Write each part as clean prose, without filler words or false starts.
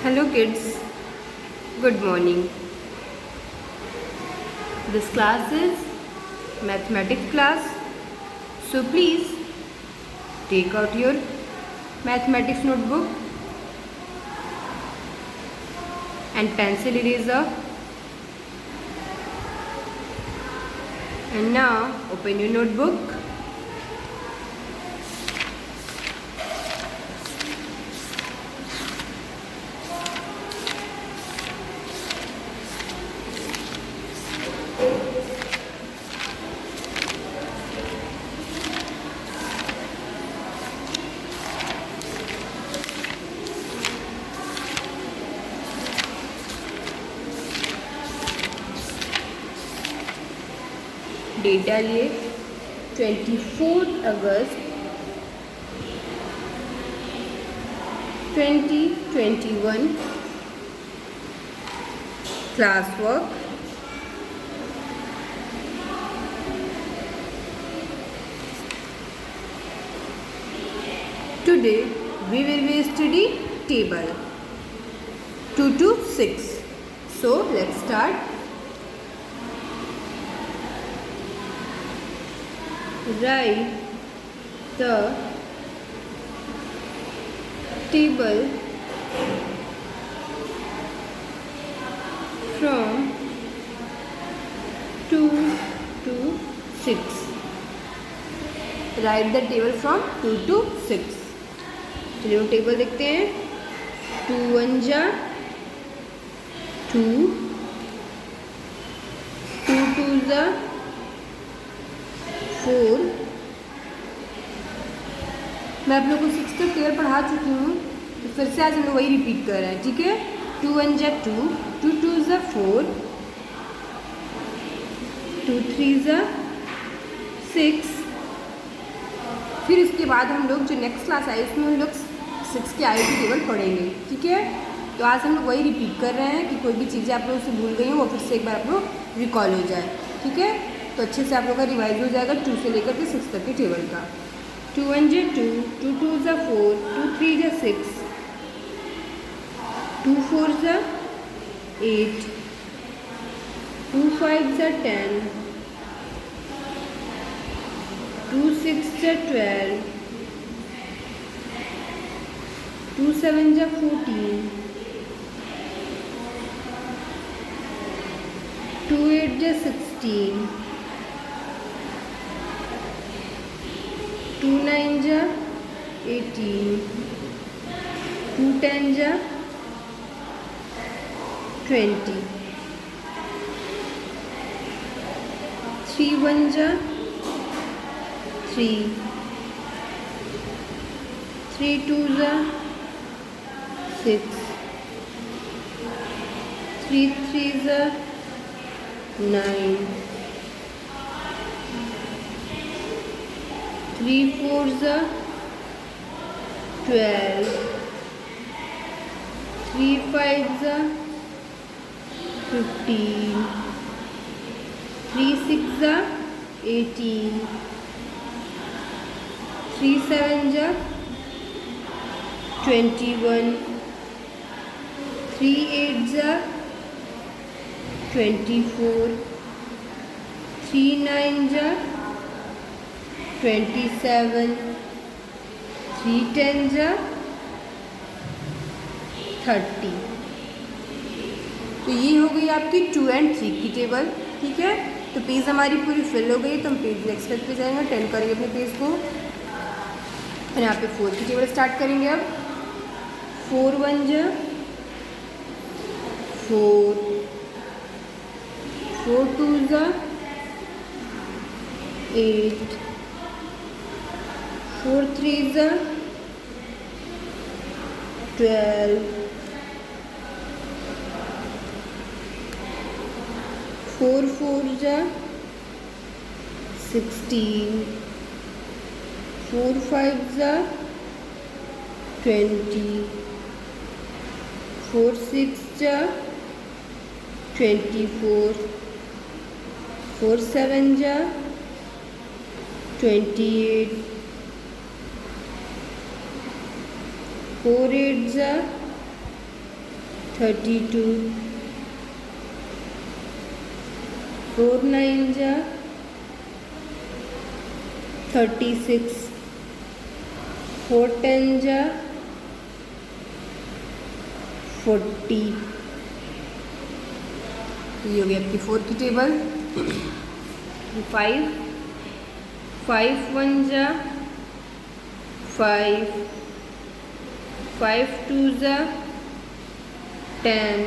Hello kids, good morning. This class is mathematics class. So please take out your mathematics notebook and pencil eraser. And now open your notebook. Date डालिए 24 अगस्त 2021 class work today we will be study table 2 to 6. So let's start. Write the table from 2 to 6. Write the table from 2 to 6. चलिए वो table देखते हैं. 2 1 जा 2, 2 2 जा 4. मैं आप लोगों को 6 तक टेबल पढ़ा चुकी हूँ, तो फिर से आज हम लोग वही रिपीट कर रहे हैं. ठीक है. 2 1 जा 2, 2 2 जा 4, 2 3 जा 6. फिर इसके बाद हम लोग जो नेक्स्ट क्लास आई उसमें हम लोग 6 के आगे की टेबल पढ़ेंगे. ठीक है. तो आज हम लोग वही रिपीट कर रहे हैं कि कोई भी चीज़ें आप लोगों से भूल गई हो वो फिर से एक बार आप लोग रिकॉल हो जाए. ठीक है. तो अच्छे से आप लोग का रिवाइज हो जाएगा 2 से लेकर के 6 तक की टेबल का. 2 1 जा 2, 2 2 जा 4, 2 3 जा 6, 2 4 जा 8, 2 5 जा 10, 2 6 जा 12, 2 7 जा 14, 2 8 जा 16, 2 9 जा 18, 2 10 जा 20, 3 1 जा 3, 3 2 जा 6, 3 3 जा 9, 3 4 जा 12, 3 5 जा 15, 3 6 जा 18, 3 7 जा 21, 3 8 जा 24, 3 9 जा 27, 3 10 जा 30. तो ये हो गई आपकी 2 and 3 की टेबल. ठीक है. तो पेज हमारी पूरी फिल हो गई, तो हम पेज नेक्स्ट पेज पे जाएंगे. 10 करेंगे अपने पेज को और यहाँ पे 4 की टेबल स्टार्ट करेंगे. अब 4 1 जा 4, 4 2 जा 8, 4 3 जा 12, 4 4 जा 16, 4 5 जा 20, 4 6 जा 24, 4 7 जा 28, 4 8 जा 32, 4 9 जा 36, 4 10 जा 40। ये हो गई आपकी 4 की टेबल। 5 5 1 जा 5, 5 2 जा 10,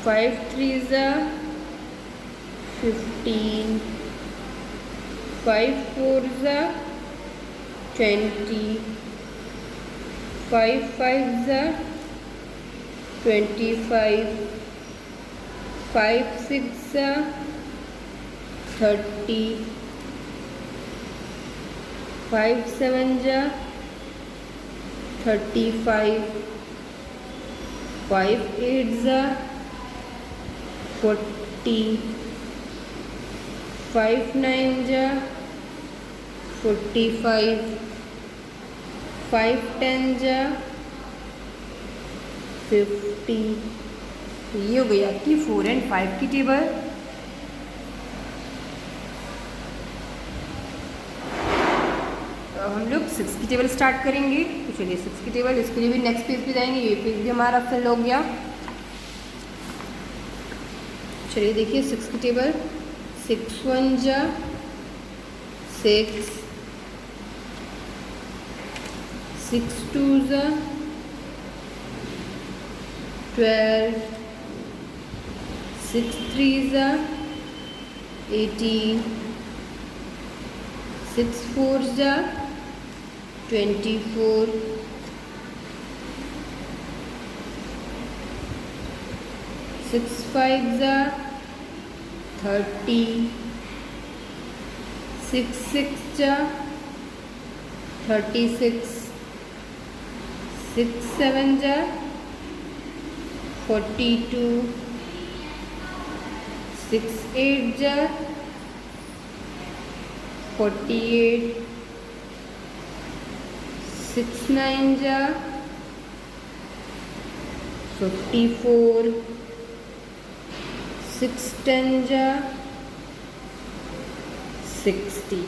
5 3 जा 15, 5 4 जा 20, 5 5 जा 25, 5 6 जा 30, 5 7 जा 35, 5 8 जा 40, 5 9 जा 45, 5 10 जा 50। ये हो गई आपकी 4 और 5 की टेबल। हम लोग 6 की टेबल स्टार्ट करेंगे। तो चलिए 6 की टेबल, इसके लिए भी नेक्स्ट पेज पे जाएंगे। ये पेज भी हमारा फिल हो गया। चलिए देखिए 6 की टेबल। 6 1 जा 6, 6 2 जा 12, 6 3 जा 18, 6 4 जा 24, 6 5 जा 30, 6 6 जा 36, 6 7 जा 42, 6 8 जा 48, 6 9 जा 54, 6 10 जा 60।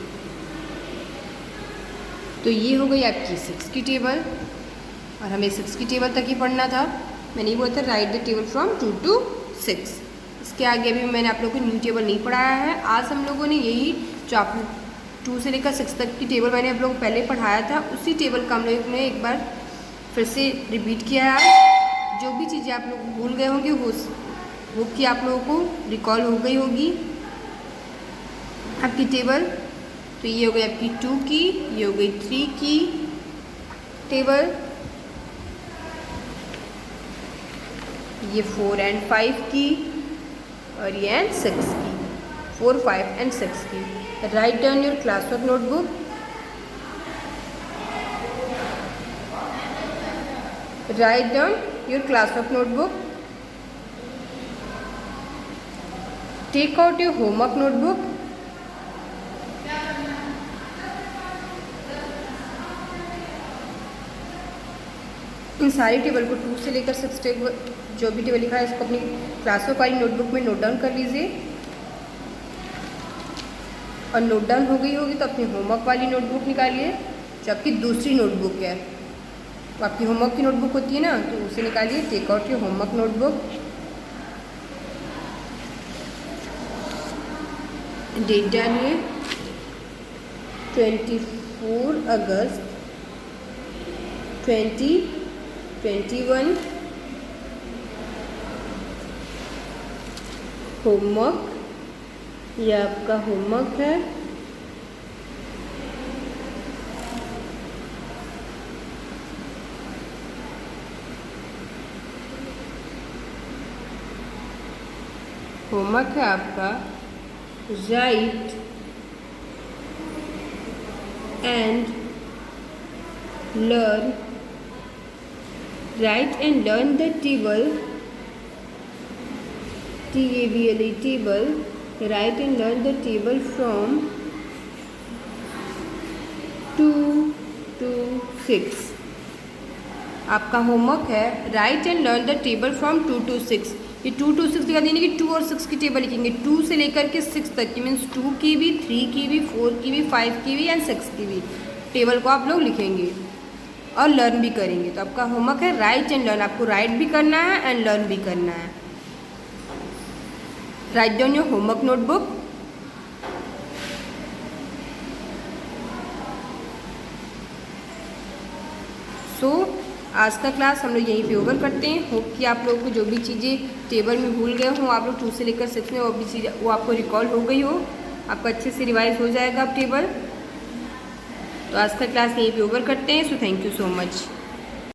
तो ये हो गई आपकी 6 की टेबल। और हमें 6 की टेबल तक ही पढ़ना था। मैंने ये बोला था right the table from 2 to 6। इसके आगे अभी मैंने आप लोगों को न्यू टेबल नहीं पढ़ाया है। आज हम लोगों ने यही जो आप 2 से लेकर 6 तक की टेबल मैंने आप लोगों को पहले पढ़ाया था, उसी टेबल का हम लोग ने एक बार फिर से रिपीट किया है। जो भी चीज़ें आप लोग भूल गए होंगे वो कि आप लोगों को रिकॉल हो गई होगी आपकी टेबल। तो ये हो गई आपकी 2 की, ये हो गई 3 की टेबल, ये 4 और 5 की, और ये एंड 6 की। 4 5 and 6 की। Write down your class work notebook. Write down your class work notebook. Take out your homework notebook. इन सारी टेबल को 2 से लेकर 6 टेबल जो भी टेबल लिखा है इसको अपनी क्लास वर्क वाली नोटबुक में नोट डाउन कर लीजिए। और नोट डाउन हो गई होगी तो अपनी होमवर्क वाली नोटबुक निकालिए, जो आपकी दूसरी नोटबुक है। तो आपकी होमवर्क की नोटबुक होती है ना, तो उसे निकालिए। Take out your homework notebook. Date डालिए 24 अगस्त 2021। होमवर्क, यह आपका होमवर्क है। होमवर्क है आपका right and learn, right and learn the table, TABLE table, write and learn the table from 2 to 6. आपका होमवर्क है write and learn the table from 2 to 6। ये 2 to 6 दिखा देंगे कि 2 और 6 की टेबल लिखेंगे, 2 से लेकर के 6 तक की, मीन्स 2 की भी, 3 की भी, 4 की भी, 5 की भी एंड 6 की भी टेबल को आप लोग लिखेंगे और लर्न भी करेंगे। तो आपका होमवर्क है राइट एंड लर्न, आपको राइट भी करना है एंड लर्न भी करना है। Write down your homework notebook. So आज का क्लास हम लोग यहीं पे ओवर करते हैं। होप कि आप लोगों को जो भी चीज़ें टेबल में भूल गए हों, आप लोग 2 से लेकर 6 में वो भी चीज़ें वो आपको रिकॉल हो गई हो, आपका अच्छे से रिवाइज हो जाएगा अब टेबल। तो आज का क्लास यहीं पे ओवर करते हैं। So thank you so much.